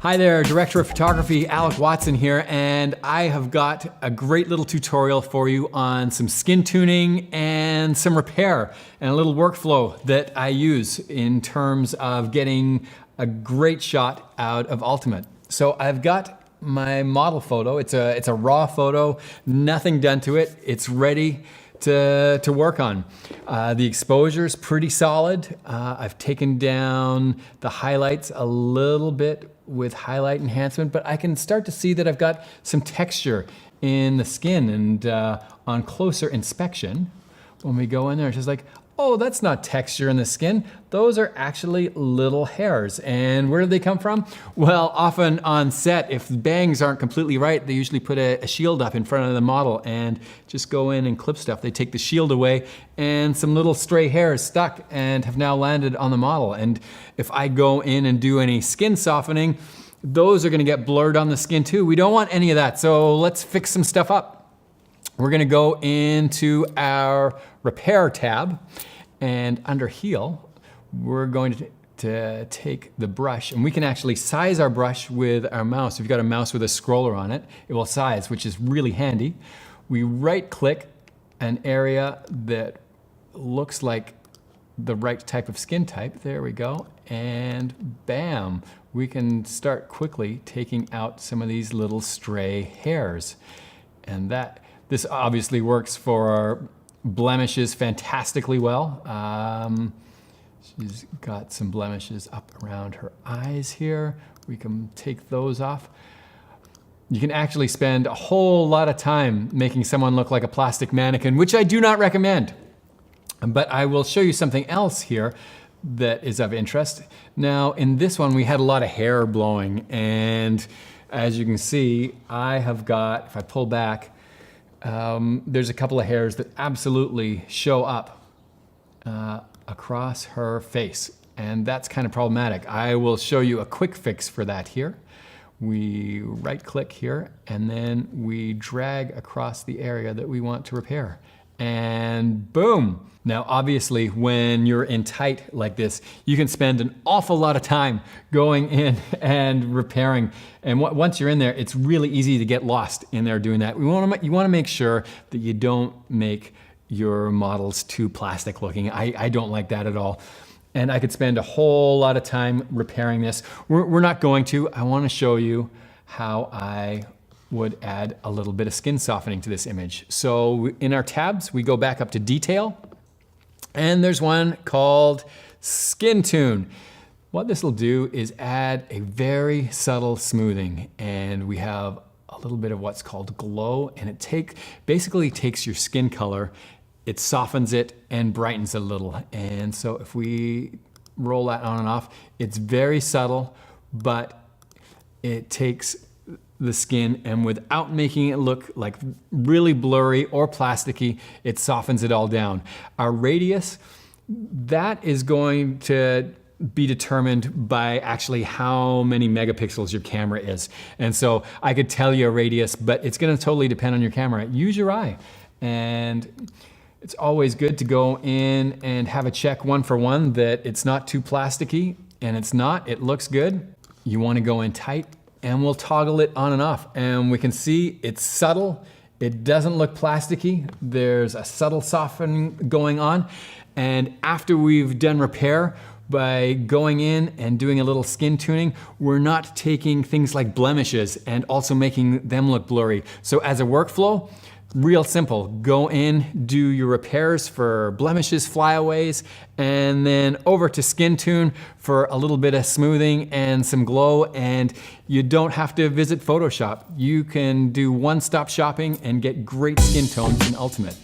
Hi there, Director of Photography, Alec Watson here, and I have got a great little tutorial for you on some skin tuning and some repair and a little workflow that I use in terms of getting a great shot out of Ultimate. So I've got my model photo. It's a raw photo, nothing done to it. It's ready to work on. The exposure is pretty solid. I've taken down the highlights a little bit with highlight enhancement, but I can start to see that I've got some texture in the skin, and on closer inspection, when we go in there, it's just like, oh, that's not texture in the skin. Those are actually little hairs. And where do they come from? Well, often on set, if the bangs aren't completely right, they usually put a shield up in front of the model and just go in and clip stuff. They take the shield away and some little stray hairs stuck and have now landed on the model. And if I go in and do any skin softening, those are gonna get blurred on the skin too. We don't want any of that, so let's fix some stuff up. We're gonna go into our repair tab, and under heel, we're going to take the brush, and we can actually size our brush with our mouse. If you've got a mouse with a scroller on it, it will size, which is really handy. We right click an area that looks like the right type of skin type. There we go, and bam, we can start quickly taking out some of these little stray hairs. And this obviously works for our blemishes fantastically well. She's got some blemishes up around her eyes here. We can take those off. You can actually spend a whole lot of time making someone look like a plastic mannequin, which I do not recommend. But I will show you something else here that is of interest. Now, in this one, we had a lot of hair blowing, and as you can see, I have got, if I pull back, there's a couple of hairs that absolutely show up across her face, and that's kind of problematic. I will show you a quick fix for that here. We right click here, and then we drag across the area that we want to repair, and boom. Now, obviously, when you're in tight like this, you can spend an awful lot of time going in and repairing. And once you're in there, it's really easy to get lost in there doing that. You want to make sure that you don't make your models too plastic looking. I don't like that at all. And I could spend a whole lot of time repairing this. We're not going to. I want to show you how I would add a little bit of skin softening to this image. So in our tabs, we go back up to detail. And there's one called Skin Tune. What this will do is add a very subtle smoothing, and we have a little bit of what's called glow, and it basically takes your skin color, it softens it and brightens it a little. And so if we roll that on and off, it's very subtle, but it takes the skin, and without making it look like really blurry or plasticky, it softens it all down. Our radius, that is going to be determined by actually how many megapixels your camera is. And so I could tell you a radius, but it's gonna totally depend on your camera. Use your eye. And it's always good to go in and have a check one for one that it's not too plasticky, and it's not, it looks good. You wanna go in tight, and we'll toggle it on and off. And we can see it's subtle. It doesn't look plasticky. There's a subtle softening going on. And after we've done repair, by going in and doing a little skin tuning, we're not taking things like blemishes and also making them look blurry. So as a workflow, real simple. Go in, do your repairs for blemishes, flyaways, and then over to Skin Tune for a little bit of smoothing and some glow, and you don't have to visit Photoshop. You can do one-stop shopping and get great skin tones in Ultimate.